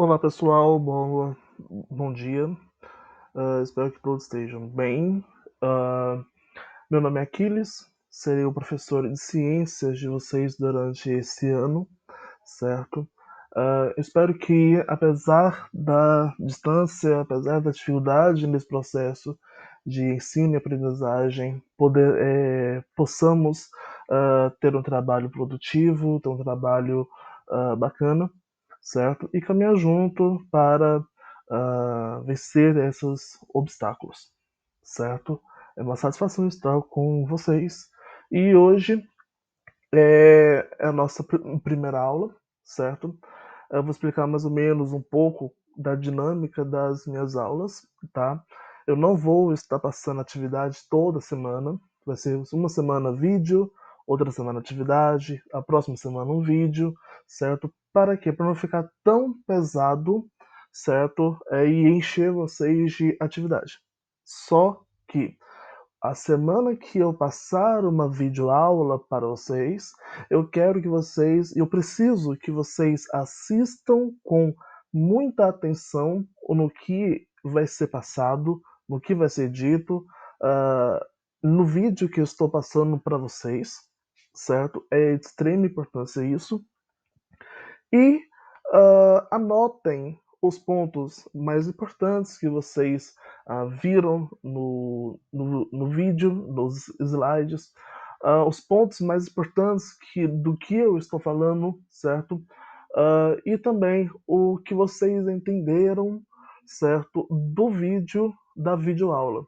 Olá pessoal, bom dia. Espero que todos estejam bem. Ah, Meu nome é Aquiles, serei o professor de ciências de vocês durante esse ano, certo? Espero que, apesar da distância, apesar da dificuldade nesse processo de ensino e aprendizagem, possamos ter um trabalho produtivo, ter um trabalho bacana, certo? E caminhar junto para vencer esses obstáculos, certo? É uma satisfação estar com vocês. E hoje é a nossa primeira aula, certo? Eu vou explicar mais ou menos um pouco da dinâmica das minhas aulas, tá? Eu não vou estar passando atividade toda semana. Vai ser uma semana vídeo, outra semana atividade, a próxima semana um vídeo, certo? Para quê? Para não ficar tão pesado, certo? E encher vocês de atividade. Só que a semana que eu passar uma videoaula para vocês, eu preciso que vocês assistam com muita atenção no que vai ser passado, no que vai ser dito, ah, no vídeo que eu estou passando para vocês, certo? É de extrema importância isso. E anotem os pontos mais importantes que vocês viram no vídeo, nos slides, os pontos mais importantes do que eu estou falando, certo? E também o que vocês entenderam, certo? Do vídeo, da videoaula,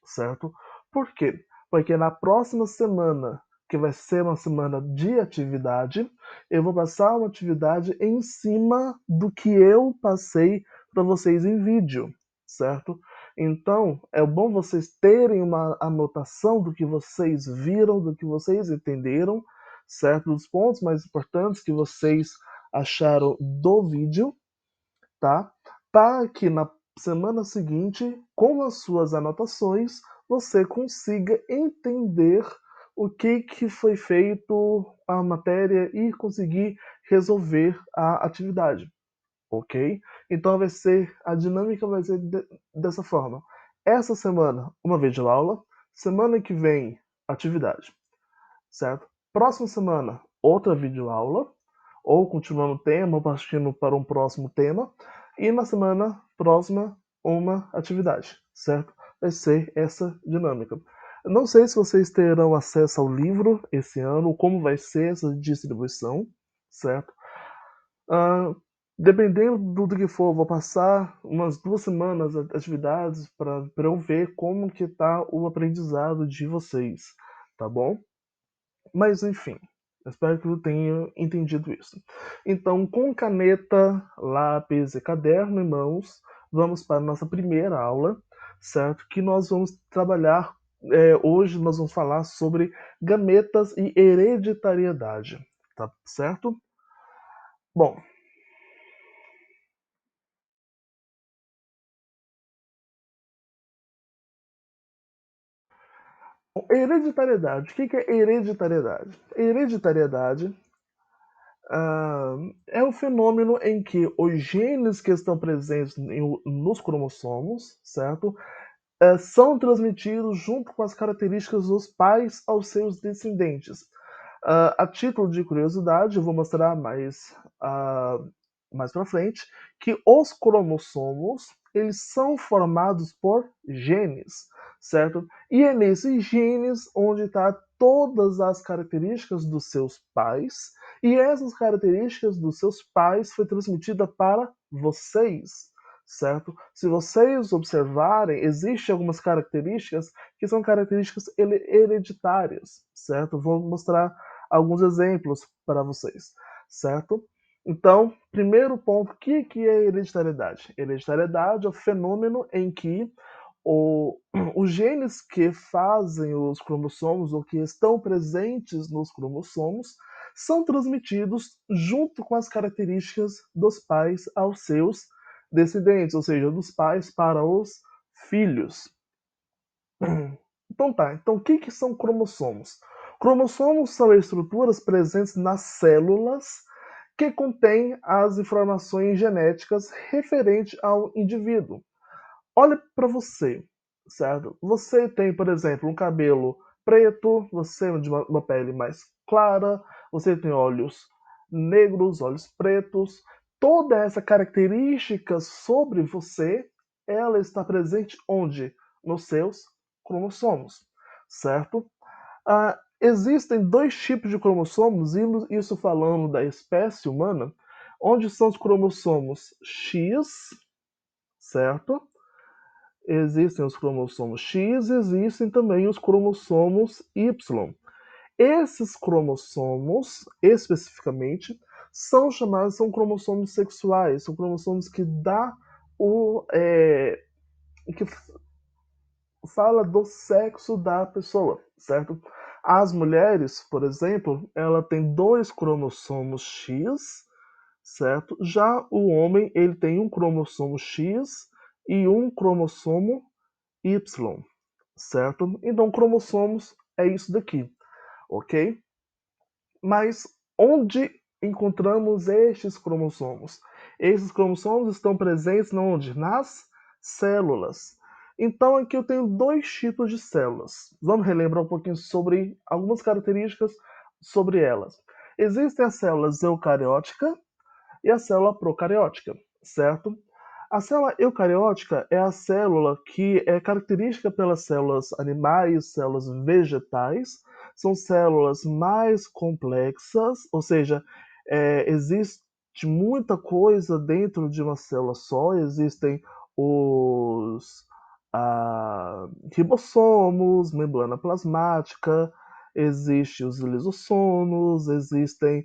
certo? Por quê? Porque na próxima semana, que vai ser uma semana de atividade, eu vou passar uma atividade em cima do que eu passei para vocês em vídeo, certo? Então, é bom vocês terem uma anotação do que vocês viram, do que vocês entenderam, certo? Dos pontos mais importantes que vocês acharam do vídeo, tá? Para que na semana seguinte, com as suas anotações, você consiga entender o que foi feito a matéria e conseguir resolver a atividade, ok? Então a dinâmica vai ser dessa forma. Essa semana, uma videoaula, semana que vem, atividade, certo? Próxima semana, outra videoaula, ou continuando o tema, ou partindo para um próximo tema, e na semana próxima, uma atividade, certo? Vai ser essa dinâmica. Não sei se vocês terão acesso ao livro esse ano, como vai ser essa distribuição, certo? Ah, Dependendo do que for, vou passar umas 2 semanas atividades para eu ver como que tá o aprendizado de vocês, tá bom? Mas enfim, espero que eu tenha entendido isso. Então, com caneta, lápis e caderno em mãos, vamos para a nossa primeira aula, certo? Que nós vamos trabalhar. Hoje nós vamos falar sobre gametas e hereditariedade, tá certo? Bom, hereditariedade. O que é hereditariedade? Hereditariedade é um fenômeno em que os genes que estão presentes nos cromossomos, certo? São transmitidos junto com as características dos pais aos seus descendentes. A título de curiosidade, eu vou mostrar mais para frente que os cromossomos eles são formados por genes, certo? E é nesses genes onde está todas as características dos seus pais e essas características dos seus pais foi transmitida para vocês, certo? Se vocês observarem, existem algumas características que são características hereditárias, certo? Vou mostrar alguns exemplos para vocês, certo? Então, primeiro ponto, o que é hereditariedade? Hereditariedade é o fenômeno em que os genes que fazem os cromossomos ou que estão presentes nos cromossomos são transmitidos junto com as características dos pais aos seus descendentes, ou seja, dos pais para os filhos. Então tá, então o que são cromossomos? Cromossomos são estruturas presentes nas células que contém as informações genéticas referentes ao indivíduo. Olha para você, certo? Você tem, por exemplo, um cabelo preto, você é de uma pele mais clara, você tem olhos negros, olhos pretos. Toda essa característica sobre você, ela está presente onde? Nos seus cromossomos, certo? Existem dois tipos de cromossomos, isso falando da espécie humana, onde são os cromossomos X, certo? Existem os cromossomos X, existem também os cromossomos Y. Esses cromossomos, especificamente, são cromossomos sexuais, são cromossomos que dá que fala do sexo da pessoa, certo? As mulheres, por exemplo, ela tem dois cromossomos X, certo? Já o homem, ele tem um cromossomo X e um cromossomo Y, certo? Então, cromossomos é isso daqui, ok? Mas onde encontramos estes cromossomos? Esses cromossomos estão presentes onde? Nas células. Então, aqui eu tenho dois tipos de células. Vamos relembrar um pouquinho sobre algumas características sobre elas. Existem as células eucarióticas e a célula procariótica, certo? A célula eucariótica é a célula que é característica pelas células animais, células vegetais, são células mais complexas, ou seja, existe muita coisa dentro de uma célula só, existem os ribossomos, membrana plasmática, existem os lisossomos, existem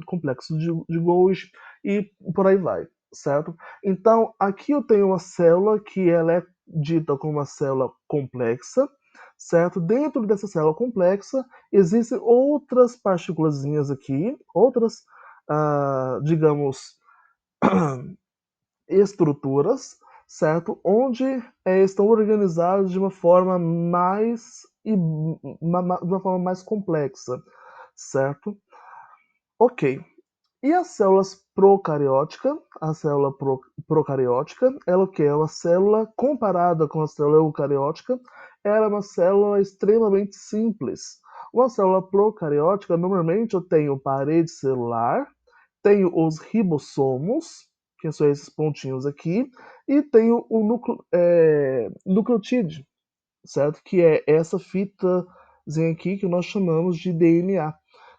complexo de Golgi e por aí vai, certo? Então, aqui eu tenho uma célula que ela é dita como uma célula complexa, certo? Dentro dessa célula complexa existem outras partículazinhas aqui, outras, digamos, estruturas, certo? Onde estão organizadas de uma forma mais complexa, certo? Ok. E as células procarióticas, a célula procariótica, ela o que? É uma célula comparada com a célula eucariótica, ela é uma célula extremamente simples. Uma célula procariótica, normalmente eu tenho parede celular, tenho os ribossomos, que são esses pontinhos aqui, e tenho o nucleotídeo, certo? Que é essa fitazinha aqui que nós chamamos de DNA,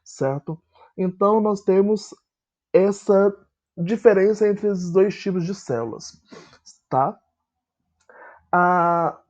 certo? Então nós temos essa diferença entre esses dois tipos de células, tá? Ah,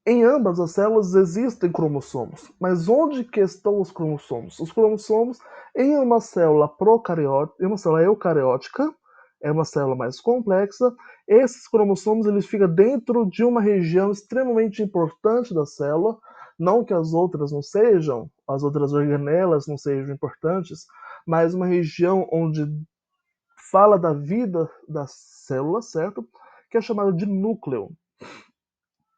em ambas as células existem cromossomos, mas onde que estão os cromossomos? Os cromossomos em uma célula procariótica, em uma célula eucariótica, é uma célula mais complexa. Esses cromossomos eles ficam dentro de uma região extremamente importante da célula, não que as outras não sejam, as outras organelas não sejam importantes, mas uma região onde fala da vida da célula, certo? Que é chamado de núcleo.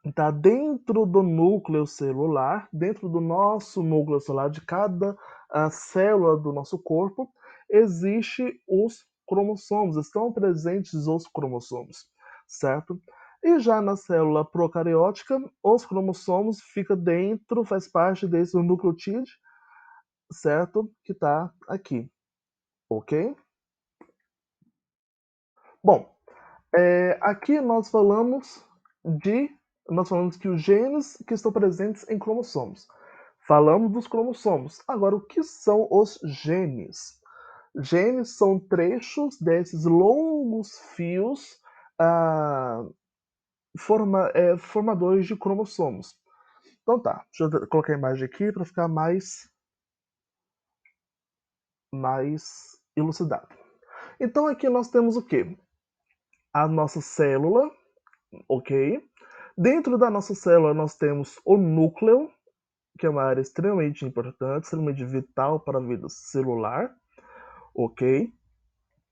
Está dentro do núcleo celular, dentro do nosso núcleo celular, de cada célula do nosso corpo, existe os cromossomos, estão presentes os cromossomos, certo? E já na célula procariótica, os cromossomos ficam dentro, faz parte desse nucleotídeo, certo? Que está aqui, ok? Bom, aqui nós falamos que os genes que estão presentes em cromossomos. Falamos dos cromossomos. Agora, o que são os genes? Genes são trechos desses longos fios formadores de cromossomos. Então tá, deixa eu colocar a imagem aqui para ficar mais elucidado. Então aqui nós temos o quê? A nossa célula, ok? Dentro da nossa célula nós temos o núcleo, que é uma área extremamente importante, extremamente vital para a vida celular, ok?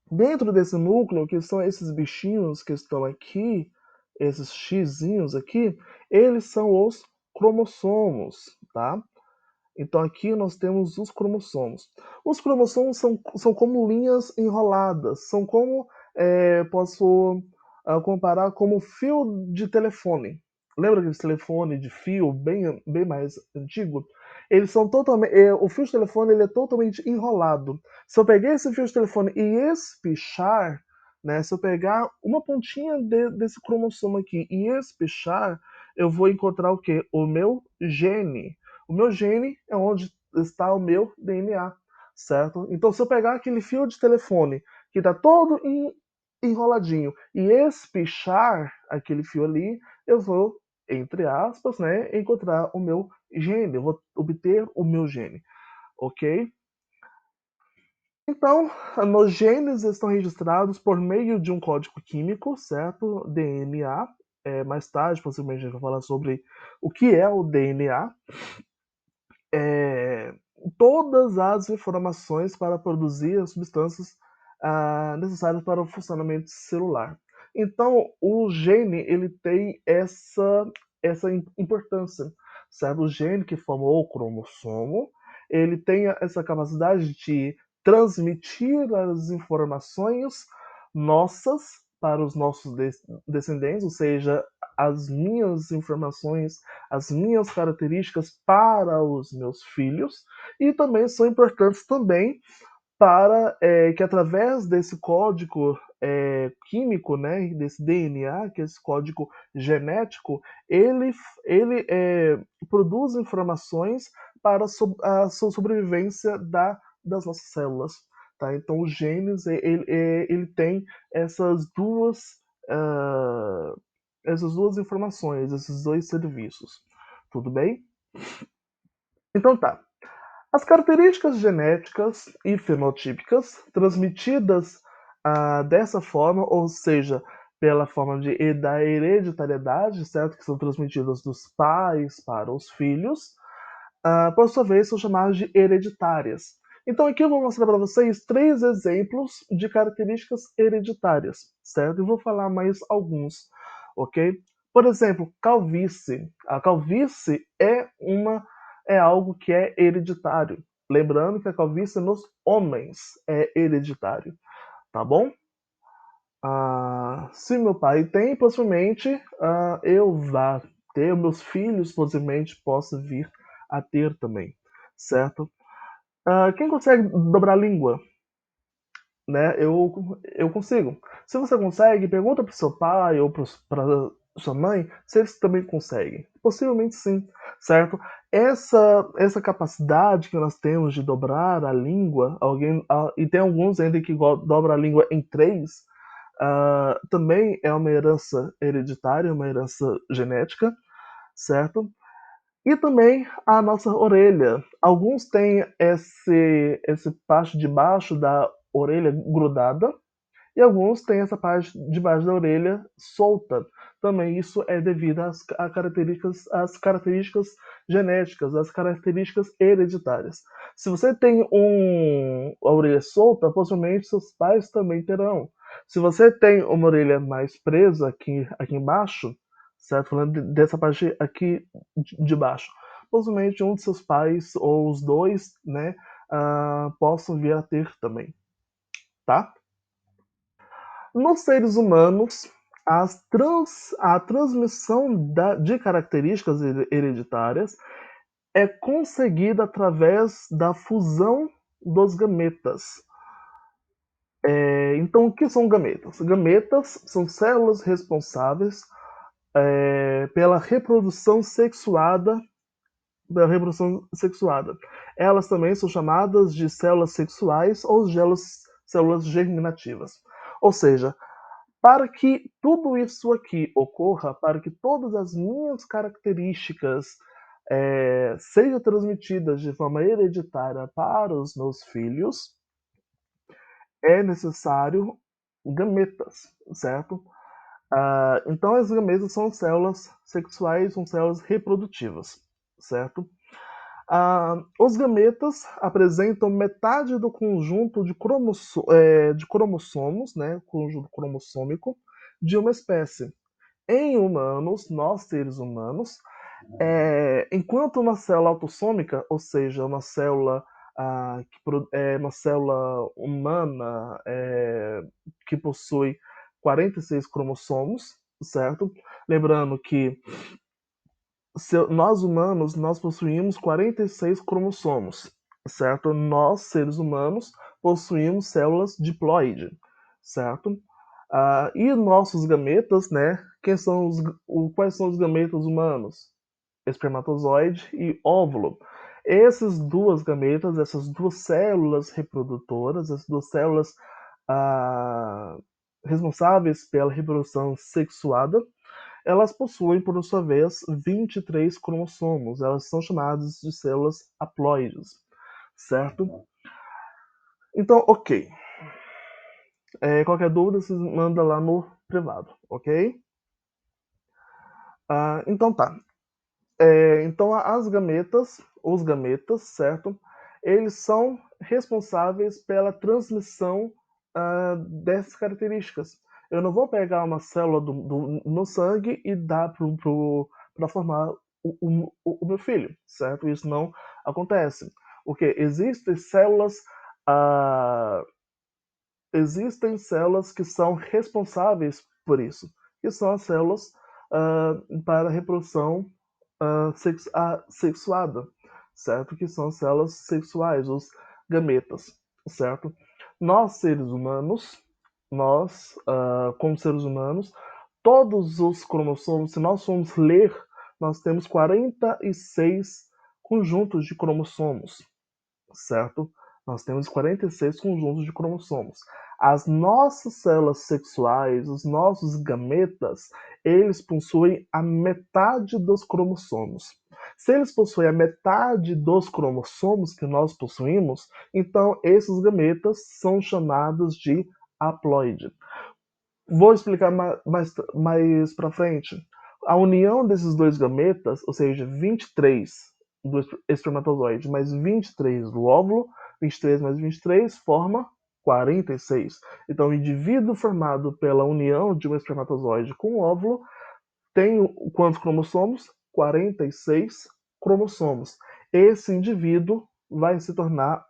Dentro desse núcleo, que são esses bichinhos que estão aqui, esses xizinhos aqui, eles são os cromossomos, tá? Então aqui nós temos os cromossomos. Os cromossomos são como linhas enroladas, são como, posso comparar como fio de telefone. Lembra aquele telefone de fio bem mais antigo? Eles são totalmente, o fio de telefone ele é totalmente enrolado. Se eu pegar esse fio de telefone e espichar, né, se eu pegar uma pontinha desse cromossomo aqui e espichar, eu vou encontrar o quê? O meu gene. O meu gene é onde está o meu DNA, certo? Então, se eu pegar aquele fio de telefone que está todo enroladinho e espichar aquele fio ali, eu vou, entre aspas, né, encontrar o meu gene, eu vou obter o meu gene, ok? Então, nos genes estão registrados por meio de um código químico, certo? DNA. Mais tarde, possivelmente, a gente vai falar sobre o que é o DNA. É, todas as informações para produzir as substâncias necessárias para o funcionamento celular. Então, o gene ele tem essa importância, certo? O gene que formou o cromossomo, ele tem essa capacidade de transmitir as informações nossas para os nossos descendentes, ou seja, as minhas informações, as minhas características para os meus filhos, e também são importantes também para que através desse código químico, né, desse DNA, que é esse código genético, ele produz informações para a sobrevivência das nossas células. Tá? Então, os genes ele tem essas duas, uh, essas duas informações, esses dois serviços. Tudo bem? Então tá. As características genéticas e fenotípicas transmitidas dessa forma, ou seja, pela forma da hereditariedade, certo? Que são transmitidas dos pais para os filhos, por sua vez, são chamadas de hereditárias. Então aqui eu vou mostrar para vocês 3 exemplos de características hereditárias, certo? E vou falar mais alguns, ok? Por exemplo, calvície. A calvície é algo que é hereditário. Lembrando que a calvície nos homens é hereditário, tá bom? Se meu pai tem, possivelmente eu vá ter, meus filhos possivelmente possam vir a ter também, certo? Quem consegue dobrar a língua? Né? Eu consigo. Se você consegue, pergunta para seu pai ou para sua mãe se eles também conseguem. Possivelmente sim, certo? Essa capacidade que nós temos de dobrar a língua, e tem alguns ainda que dobram a língua em 3, também é uma herança hereditária, uma herança genética, certo? E também a nossa orelha. Alguns têm esse parte de baixo da orelha grudada e alguns têm essa parte de baixo da orelha solta. Também isso é devido às características genéticas, às características hereditárias. Se você tem a orelha solta, possivelmente seus pais também terão. Se você tem uma orelha mais presa aqui embaixo, certo? Falando dessa parte aqui de baixo, possivelmente um de seus pais ou os dois, né, possam vir a ter também, tá? Nos seres humanos, a transmissão de características hereditárias é conseguida através da fusão dos gametas. Então, o que são gametas? Gametas são células responsáveis pela reprodução sexuada. Elas também são chamadas de células sexuais ou células germinativas. Ou seja, para que tudo isso aqui ocorra, para que todas as minhas características sejam transmitidas de forma hereditária para os meus filhos, é necessário gametas, certo? Então, as gametas são células sexuais, são células reprodutivas, certo? Os gametas apresentam metade do conjunto de cromossomos, né, conjunto cromossômico, de uma espécie. Em humanos, nós seres humanos, Enquanto uma célula autossômica, ou seja, uma célula uma célula humana que possui 46 cromossomos, certo? Lembrando que nós humanos, nós possuímos 46 cromossomos, certo? Nós, seres humanos, possuímos células diploide, certo? E nossos gametas, né? Quais são os gametas humanos? Espermatozoide e óvulo. Essas duas gametas, essas duas células reprodutoras, essas duas células ah, responsáveis pela reprodução sexuada, elas possuem, por sua vez, 23 cromossomos. Elas são chamadas de células haploides, certo? Então, ok. Qualquer dúvida, você manda lá no privado, ok? Então tá. Então, as gametas, os gametas, certo? Eles são responsáveis pela transmissão dessas características. Eu não vou pegar uma célula no sangue e dar para formar o meu filho, certo? Isso não acontece. Porque ah, existem células que são responsáveis por isso, que são as células para a reprodução sexuada, certo? Que são as células sexuais, os gametas, certo? Nós, seres humanos, como seres humanos, todos os cromossomos, se nós formos ler, nós temos 46 conjuntos de cromossomos, certo? Nós temos 46 conjuntos de cromossomos. As nossas células sexuais, os nossos gametas, eles possuem a metade dos cromossomos. Se eles possuem a metade dos cromossomos que nós possuímos, então esses gametas são chamados de haploide. Vou explicar mais para frente. A união desses dois gametas, ou seja, 23 do espermatozoide mais 23 do óvulo, 23 mais 23 forma 46. Então, o indivíduo formado pela união de um espermatozoide com um óvulo tem quantos cromossomos? 46 cromossomos. Esse indivíduo vai se tornar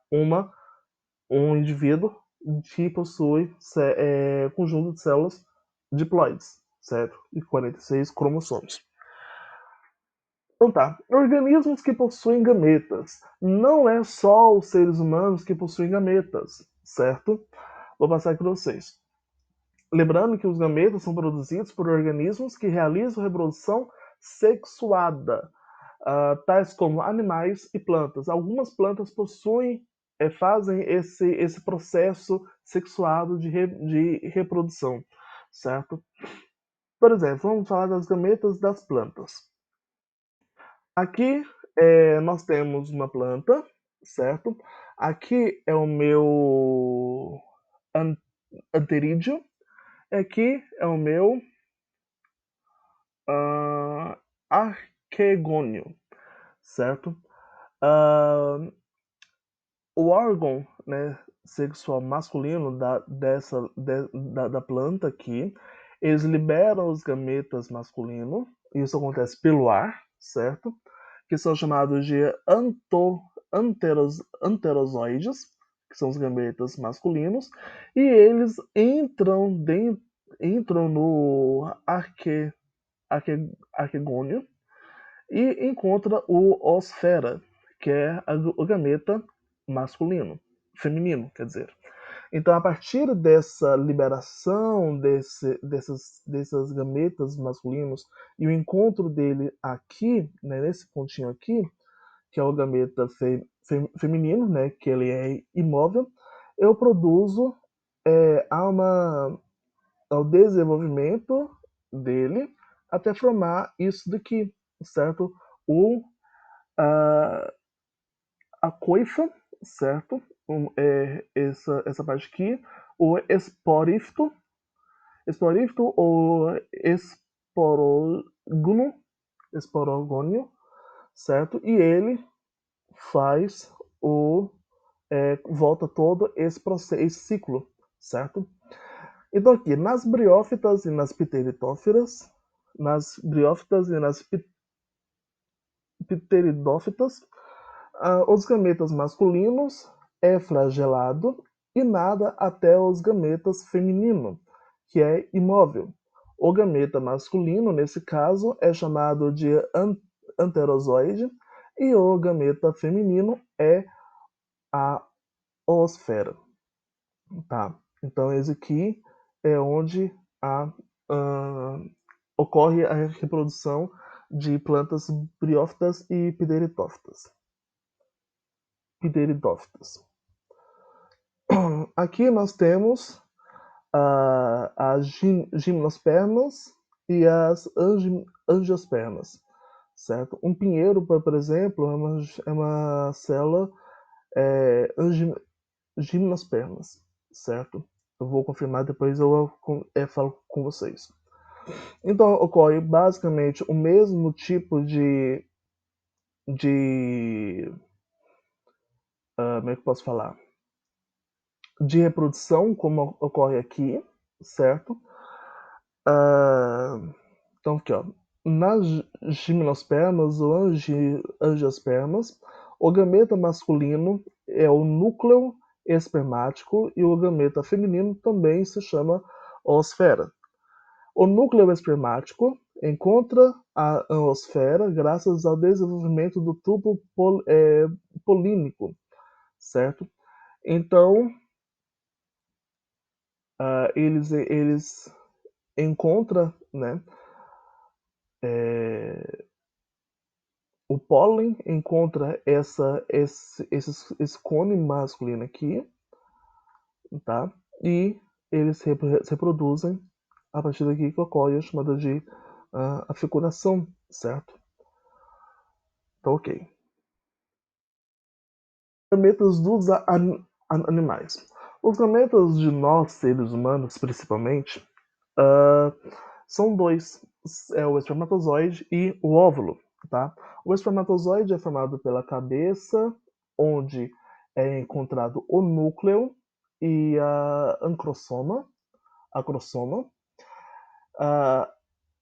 um indivíduo que possui conjunto de células diploides, certo? E 46 cromossomos. Então tá, organismos que possuem gametas. Não é só os seres humanos que possuem gametas, certo? Vou passar aqui para vocês. Lembrando que os gametas são produzidos por organismos que realizam reprodução sexuada, tais como animais e plantas. Algumas plantas fazem esse processo sexuado de reprodução, certo? Por exemplo, vamos falar das gametas das plantas. Aqui nós temos uma planta, certo? Aqui é o meu anterídeo. Aqui é o meu arquegônio, certo? Uh, o órgão, né, sexual masculino da planta aqui, eles liberam os gametas masculinos, isso acontece pelo ar, certo? Que são chamados de anterozoides, que são os gametas masculinos, e eles entram no arquegônio e encontra o osfera, que é o gameta masculino, feminino, quer dizer. Então, a partir dessa liberação dessas gametas masculinos e o encontro dele aqui, né, nesse pontinho aqui, que é o gameta feminino, né, que ele é imóvel, eu produzo ao desenvolvimento dele até formar isso daqui, certo? A, a coifa, certo? Essa parte aqui, o esporífito ou esporogônio, certo? E ele faz volta todo esse processo, esse ciclo, certo? Então aqui, nas briófitas e nas pteritófiras, nas briófitas e nas pteridófitas. Os gametas masculinos é flagelado e nada até os gametas feminino, que é imóvel. O gameta masculino, nesse caso, é chamado de anterozoide e o gameta feminino é a oosfera. Tá? Então, esse aqui é onde ocorre a reprodução de plantas briófitas e pteridófitas. Aqui nós temos as gimnospermas e as angiospermas, certo? Um pinheiro, por exemplo, é uma célula gimnospermas, certo? Eu vou confirmar depois, eu falo com vocês. Então ocorre basicamente o mesmo tipo de como é que eu posso falar? De reprodução, como ocorre aqui, certo? Então aqui, ó. Nas gimnospermas ou angiospermas, o gameta masculino é o núcleo espermático e o gameta feminino também se chama oosfera. O núcleo espermático encontra a anosfera graças ao desenvolvimento do tubo polínico, certo? Então, eles encontram, né, o pólen encontra esse cone masculino aqui, tá? E eles se reproduzem a partir daqui que ocorre a chamada de a fecundação, certo? Então, ok. Gametas dos animais. Os gametas de nós, seres humanos, principalmente, são dois. É o espermatozoide e o óvulo, tá? O espermatozoide é formado pela cabeça, onde é encontrado o núcleo e a acrosoma,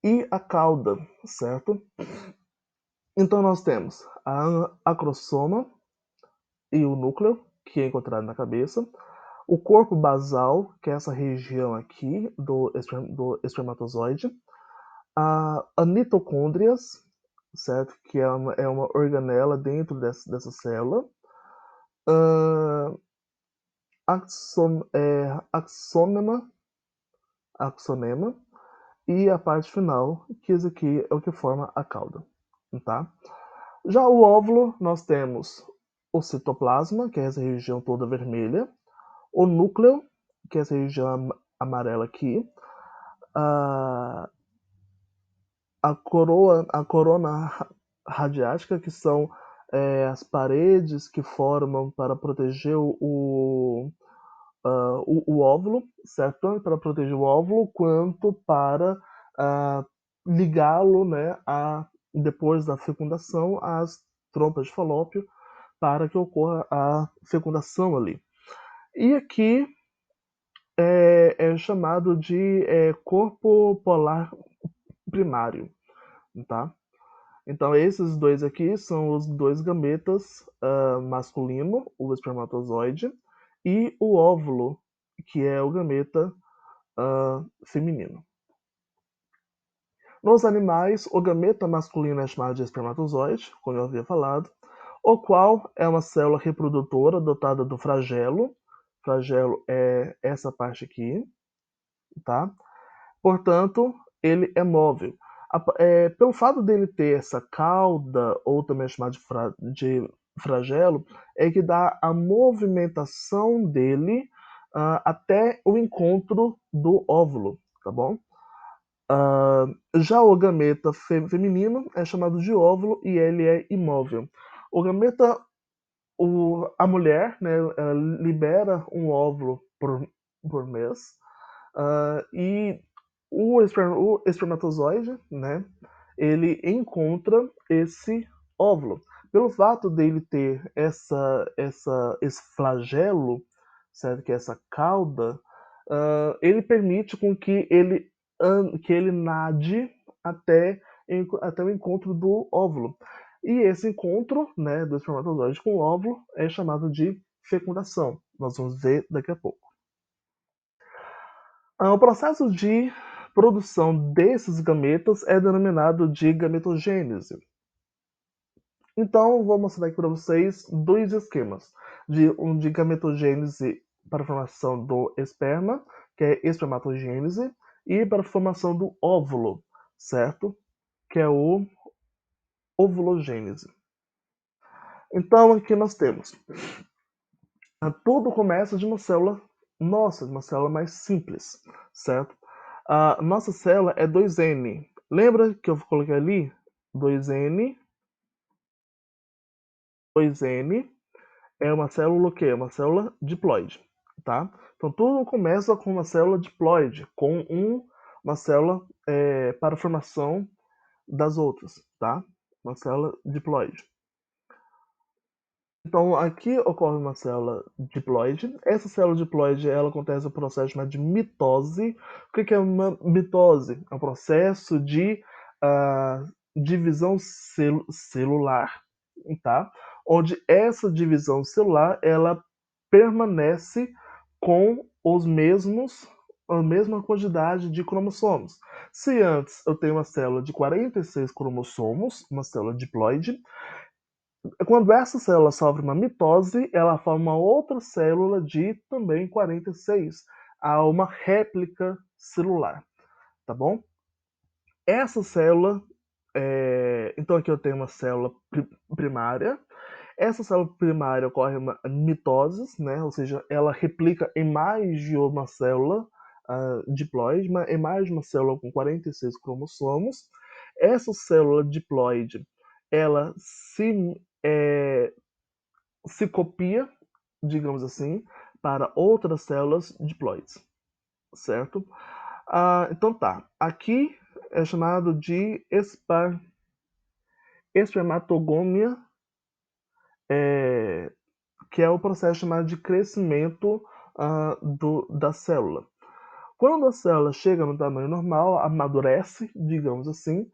e a cauda, certo? Então nós temos a acrosoma e o núcleo, que é encontrado na cabeça, o corpo basal, que é essa região aqui do espermatozoide, a mitocôndrias, certo? Que é uma organela dentro dessa célula, axonema, e a parte final, que esse aqui é o que forma a cauda, tá? Já o óvulo, nós temos o citoplasma, que é essa região toda vermelha, o núcleo, que é essa região amarela aqui, a corona radiática, que são as paredes que formam para proteger o óvulo, certo? Tanto para proteger o óvulo quanto para ligá-lo, né, depois da fecundação às trompas de falópio para que ocorra a fecundação ali. E aqui é chamado de corpo polar primário, tá? Então esses dois aqui são os dois gametas masculino, o espermatozoide, e o óvulo, que é o gameta feminino. Nos animais, o gameta masculino é chamado de espermatozoide, como eu havia falado, o qual é uma célula reprodutora dotada do flagelo. Flagelo é essa parte aqui, tá? Portanto, ele é móvel. Pelo fato dele ter essa cauda, ou também chamado de flagelo, é que dá a movimentação dele até o encontro do óvulo, tá bom? Já o gameta feminino é chamado de óvulo e ele é imóvel. O gameta, a mulher, né, ela libera um óvulo por mês, e o espermatozoide, né, ele encontra esse óvulo. Pelo fato dele ter esse flagelo, certo? Que é essa cauda, ele permite com que ele nade até o encontro do óvulo. E esse encontro, né, do espermatozoide com o óvulo é chamado de fecundação. Nós vamos ver daqui a pouco. O processo de produção desses gametas é denominado de gametogênese. Então, vou mostrar aqui para vocês dois esquemas. Um de gametogênese para a formação do esperma, que é espermatogênese, e para a formação do óvulo, certo? Que é o ovulogênese. Então, aqui nós temos. Tudo começa de uma célula nossa, de uma célula mais simples, certo? A nossa célula é 2N. Lembra que eu coloquei ali? 2N. 2N é uma célula o quê? Uma célula diploide, tá? Então tudo começa com uma célula diploide, com uma célula para a formação das outras, tá? Uma célula diploide. Então aqui ocorre uma célula diploide. Essa célula diploide ela acontece o processo chamado de mitose. O que é uma mitose? É um processo de divisão celular, tá? Onde essa divisão celular ela permanece com a mesma quantidade de cromossomos. Se antes eu tenho uma célula de 46 cromossomos, uma célula diploide, quando essa célula sofre uma mitose, ela forma outra célula de também 46. Há uma réplica celular, tá bom? Essa célula, então aqui eu tenho uma célula primária. Essa célula primária ocorre uma mitose, né? Ou seja, ela replica em mais de uma célula diploide, em mais de uma célula com 46 cromossomos. Essa célula diploide, ela se copia, digamos assim, para outras células diploides, certo? Então tá, aqui é chamado de espermatogômia, que é o processo chamado de crescimento da célula. Quando a célula chega no tamanho normal, amadurece, digamos assim,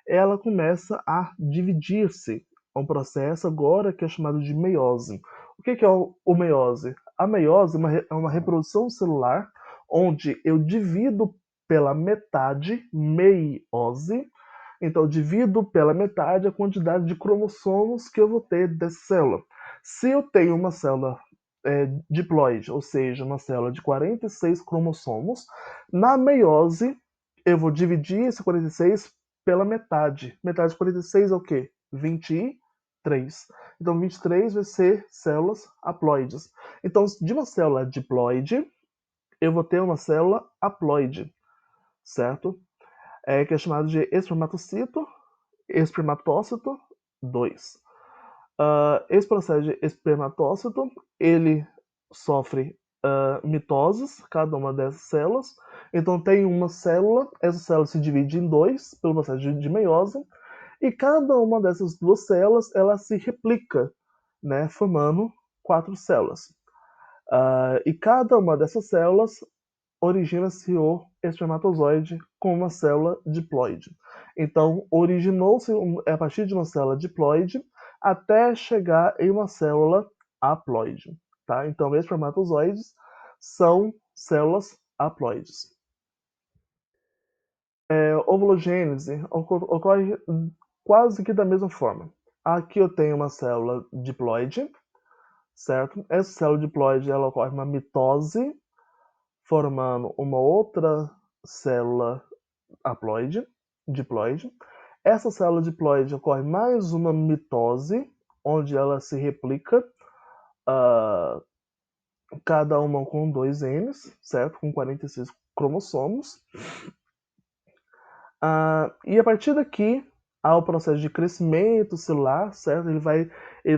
ela começa a dividir-se. É um processo agora que é chamado de meiose. O que é o meiose? A meiose é uma reprodução celular onde eu divido pela metade, meiose. Então, eu divido pela metade a quantidade de cromossomos que eu vou ter dessa célula. Se eu tenho uma célula diploide, ou seja, uma célula de 46 cromossomos, na meiose eu vou dividir esse 46 pela metade. Metade de 46 é o quê? 23. Então 23 vai ser células haploides. Então, de uma célula diploide, eu vou ter uma célula haploide, certo? Que é chamado de espermatocito, espermatócito 2. Esse processo de espermatócito, ele sofre mitoses, cada uma dessas células. Então tem uma célula, essa célula se divide em dois pelo processo de meiose, e cada uma dessas duas células ela se replica, né, formando 4 células. E cada uma dessas células origina-se o espermatozoide com uma célula diploide. Então, originou-se a partir de uma célula diploide até chegar em uma célula haploide. Tá? Então, espermatozoides são células haploides. Ovulogênese ocorre quase que da mesma forma. Aqui eu tenho uma célula diploide, certo? Essa célula diploide ela ocorre uma mitose, formando uma outra célula haploide, diploide. Essa célula diploide ocorre mais uma mitose, onde ela se replica, cada uma com 2 Ns, certo? Com 46 cromossomos. E a partir daqui, há o processo de crescimento celular, certo? Ele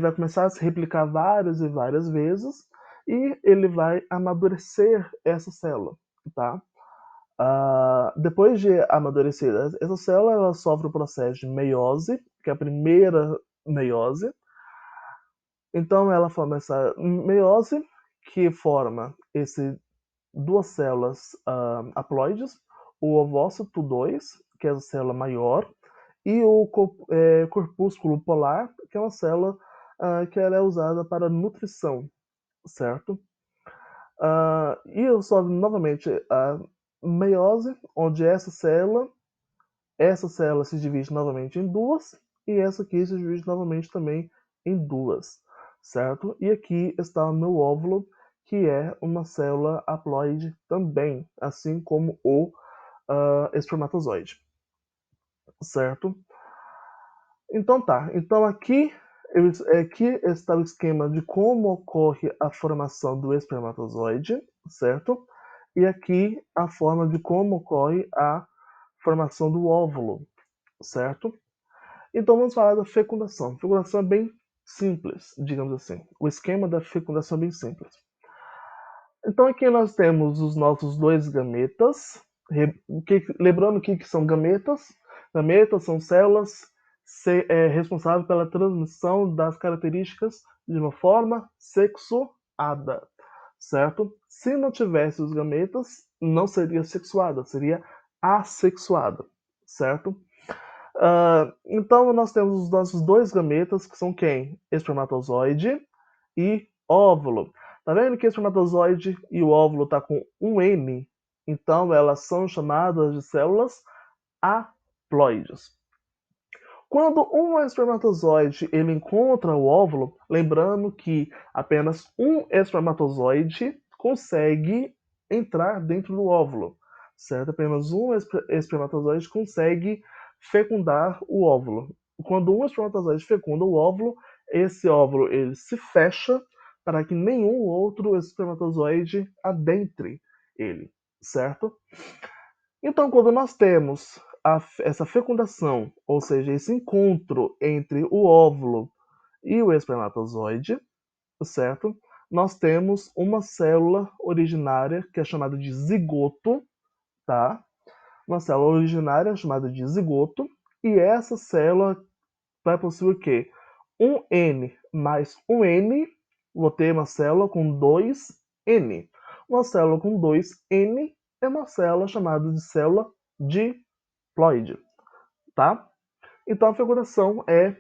vai começar a se replicar várias e várias vezes, e ele vai amadurecer essa célula, tá? Depois de amadurecida, essa célula ela sofre o processo de meiose, que é a primeira meiose. Então ela forma essa meiose, que forma duas células haploides, o ovócito 2, que é a célula maior, e o corpúsculo polar, que é uma célula que ela é usada para nutrição, certo? E eu só novamente a meiose, onde essa célula se divide novamente em duas, e essa aqui se divide novamente também em duas, certo? E aqui está o meu óvulo, que é uma célula haploide também, assim como o espermatozoide, certo? Então tá, então aqui está o esquema de como ocorre a formação do espermatozoide, certo? E aqui a forma de como ocorre a formação do óvulo, certo? Então vamos falar da fecundação. A fecundação é bem simples, digamos assim. O esquema da fecundação é bem simples. Então aqui nós temos os nossos dois gametas. Lembrando o que são gametas? Gametas são células responsáveis pela transmissão das características de uma forma sexuada, certo? Se não tivesse os gametas, não seria sexuada, seria assexuada, certo? Então nós temos os nossos dois gametas, que são quem? Espermatozoide e óvulo. Tá vendo que o espermatozoide e o óvulo tá com um N? Então elas são chamadas de células haploides. Quando um espermatozoide ele encontra o óvulo, lembrando que apenas um espermatozoide consegue entrar dentro do óvulo, certo? Apenas um espermatozoide consegue fecundar o óvulo. Quando um espermatozoide fecunda o óvulo, esse óvulo ele se fecha para que nenhum outro espermatozoide adentre ele, certo? Então, quando nós temos essa fecundação, ou seja, esse encontro entre o óvulo e o espermatozoide, certo? Nós temos uma célula originária que é chamada de zigoto, tá? Uma célula originária chamada de zigoto, e essa célula vai possuir o quê? Um N mais um N, vou ter uma célula com 2N. Uma célula com 2N é uma célula chamada de célula diploide, tá? Então a figuração é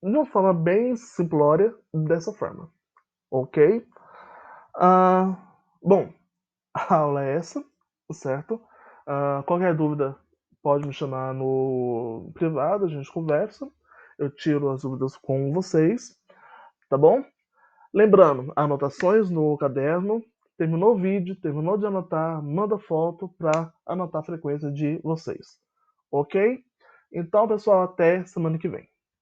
de uma forma bem simplória dessa forma, ok? Bom, a aula é essa, certo? Qualquer dúvida pode me chamar no privado, a gente conversa. Eu tiro as dúvidas com vocês, tá bom? Lembrando, anotações no caderno. Terminou o vídeo, terminou de anotar, manda foto para anotar a frequência de vocês. Ok? Então, pessoal, até semana que vem.